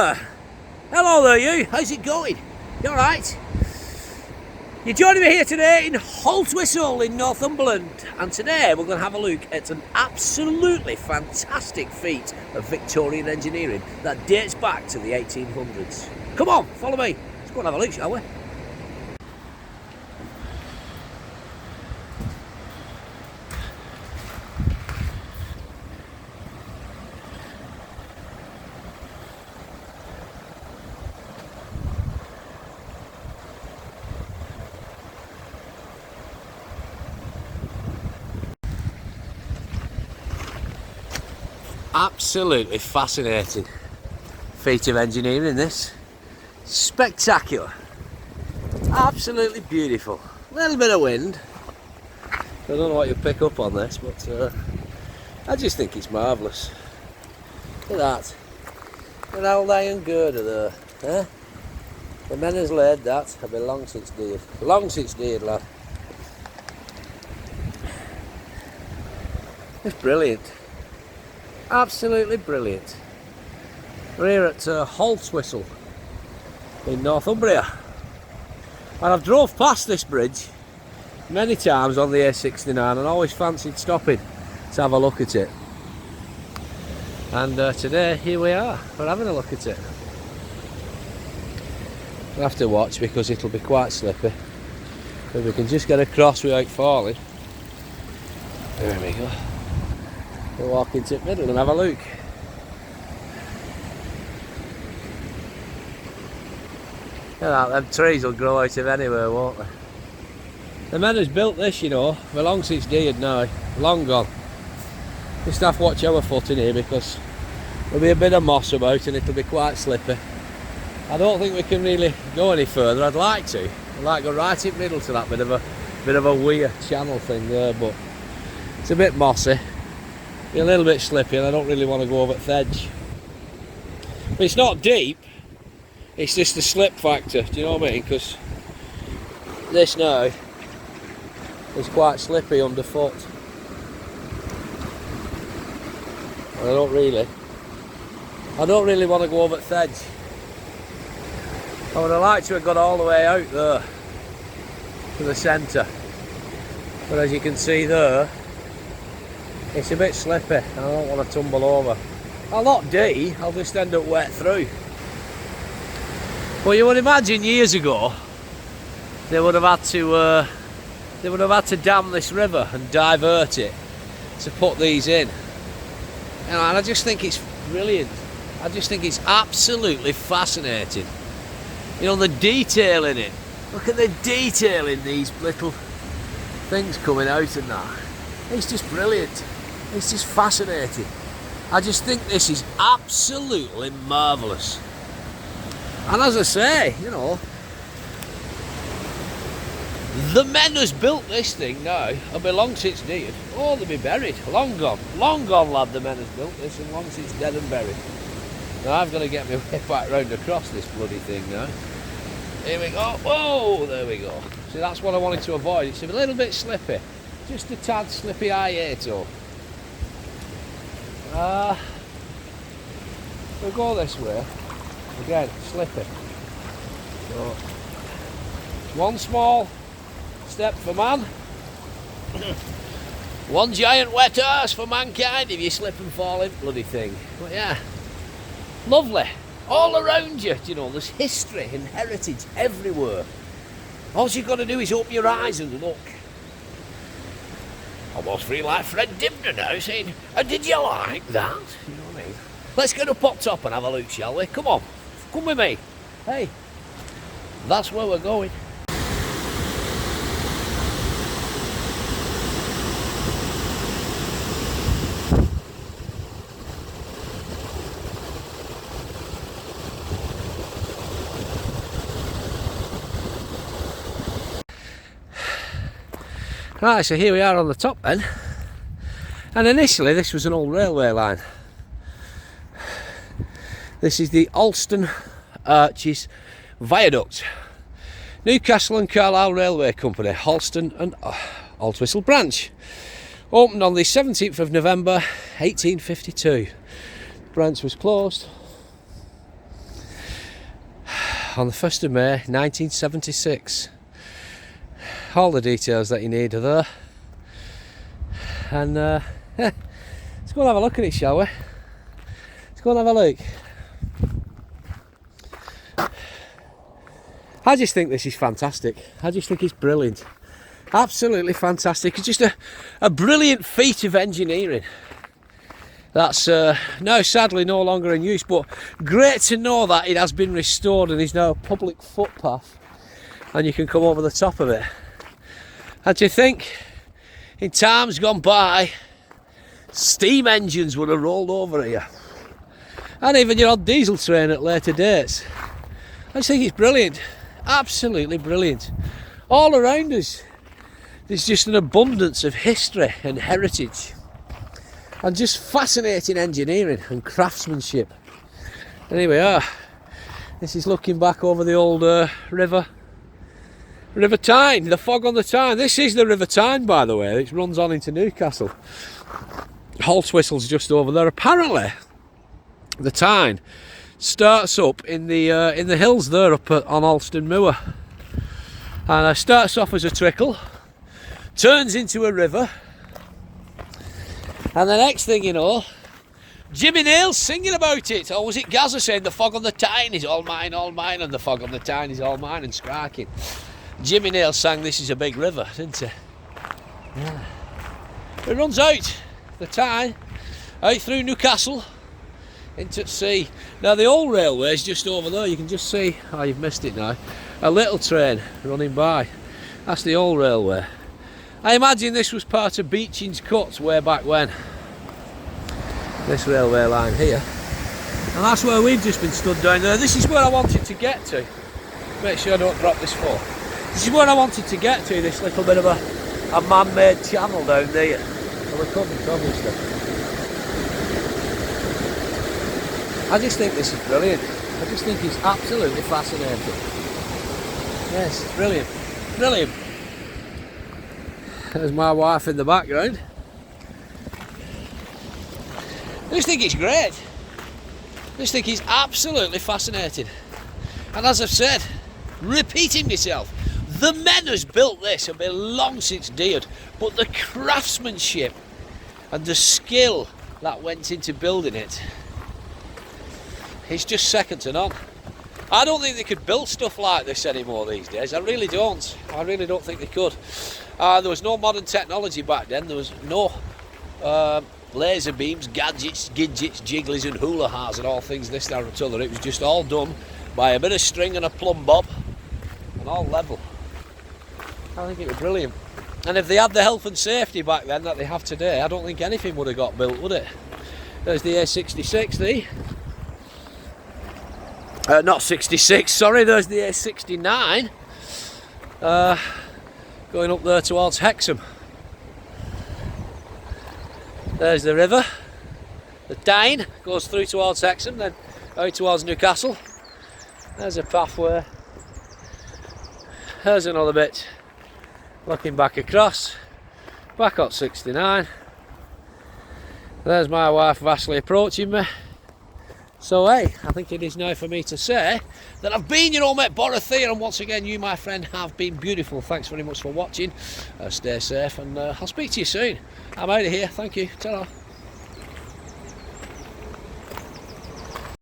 there! Hello there you, how's it going? You alright? You're joining me here today in Haltwhistle in Northumberland, and today we're going to have a look at an absolutely fantastic feat of Victorian engineering that dates back to the 1800s. Come on, follow me, let's go and have a look, shall we? Absolutely fascinating feat of engineering, this. Spectacular. Absolutely beautiful. A little bit of wind. I don't know what you'll pick up on this, but I just think it's marvellous. Look at that. An old iron girder there. Eh? The men has laid that. I've been long since dead. Long since dead, lad. It's brilliant. Absolutely brilliant. We're here at Haltwhistle in Northumbria, and I've drove past this bridge many times on the A69 and always fancied stopping to have a look at it. And today here we are, we're having a look at it. We'll have to watch because it'll be quite slippy, but we can just get across without falling. There we go. We'll walk into the middle and have a look. Look at that, them trees will grow out of anywhere, won't they? The men who's built this, you know, for long since dead now, long gone. Just have to watch our foot in here because there'll be a bit of moss about and it'll be quite slippy. I don't think we can really go any further. I'd like to. I'd like to go right in the middle to that bit of a weir channel thing there, but it's a bit mossy. Be a little bit slippy and I don't really want to go over the edge. But it's not deep, it's just the slip factor, do you know what I mean? Because this now is quite slippy underfoot. And I don't really want to go over the edge. I would have liked to have got all the way out there to the centre. But as you can see there, it's a bit slippy and I don't want to tumble over. I'll not D, I'll just end up wet through. Well, you would imagine years ago they would have had to dam this river and divert it to put these in. And I just think it's brilliant. I just think it's absolutely fascinating. You know, the detail in it. Look at the detail in these little things coming out and that. It's just brilliant. It's just fascinating. I just think this is absolutely marvellous. And as I say, you know, the men who's built this thing now have been long since dead. Oh, they'll be buried. Long gone, lad, the men who's built this, and long since dead and buried. Now I've got to get my way back round across this bloody thing now. Here we go. Whoa, there we go. See, that's what I wanted to avoid. It's a little bit slippy. Just a tad slippy I-8. We'll go this way. Again, slippy. So, one small step for man. One giant wet arse for mankind if you slip and fall in bloody thing. But yeah, lovely. All around you, you know, there's history and heritage everywhere. All you've got to do is open your eyes and look. Almost feel like Fred Dibner now saying, did you like that? You know what I mean? Let's get up top and have a look, shall we? Come on, come with me. Hey, that's where we're going. Right, so here we are on the top then, and initially this was an old railway line. This is the Alston Arches Viaduct, Newcastle and Carlisle Railway Company, Halston and Haltwhistle branch. Opened on the 17th of November 1852. The branch was closed on the 1st of May 1976. All the details that you need are there. And yeah, let's go and have a look at it, shall we? Let's go and have a look. I just think this is fantastic. I just think it's brilliant. Absolutely fantastic. It's just a brilliant feat of engineering. That's now sadly no longer in use, but great to know that it has been restored and is now a public footpath and you can come over the top of it. And do you think in times gone by steam engines would have rolled over here, and even your odd diesel train at later dates? I just think it's brilliant, absolutely brilliant. All around us there's just an abundance of history and heritage and just fascinating engineering and craftsmanship. And here we are. This is looking back over the old River Tyne, the fog on the Tyne. This is the River Tyne, by the way. It runs on into Newcastle. Haltwhistle's just over there. Apparently the Tyne starts up in the hills there up on Alston Moor, and it starts off as a trickle, turns into a river, and the next thing you know, Jimmy Nail's singing about it. Or was it Gaza saying the fog on the Tyne is all mine, and the fog on the Tyne is all mine, and striking. Jimmy Nail sang This Is a Big River, didn't he? Yeah. It runs out the Tyne, out through Newcastle into the sea. Now the old railway is just over there. You can just see, oh, you've missed it now, a little train running by. That's the old railway. I imagine this was part of Beeching's Cuts way back when, this railway line here, and that's where we've just been stood down there. This is where I wanted to get to. Make sure I don't drop this phone. This is where I wanted to get to, this little bit of a man-made channel down there. Well, we couldn't, obviously. I just think this is brilliant. I just think it's absolutely fascinating. Yes, brilliant. Brilliant. There's my wife in the background. I just think it's great. I just think it's absolutely fascinating. And as I've said, repeating myself, the men who's built this have been long since dead, but the craftsmanship and the skill that went into building it is just second to none. I don't think they could build stuff like this anymore these days. I really don't. I really don't think they could. There was no modern technology back then. There was no laser beams, gadgets, jigglies and hula-has and all things this, that and t'other. It was just all done by a bit of string and a plumb bob and all level. I think it was brilliant. And if they had the health and safety back then that they have today, I don't think anything would have got built, would it? There's the A66, not 66, sorry, there's the A69 going up there towards Hexham. There's the river, the Tyne goes through towards Hexham, then out towards Newcastle. There's a pathway, there's another bit looking back across, back up 69. There's my wife vastly approaching me. So hey, I think it is now for me to say that I've been your old mate Borathea, and once again you, my friend, have been beautiful. Thanks very much for watching. Stay safe, and I'll speak to you soon. I'm out of here. Thank you. Ta-ra.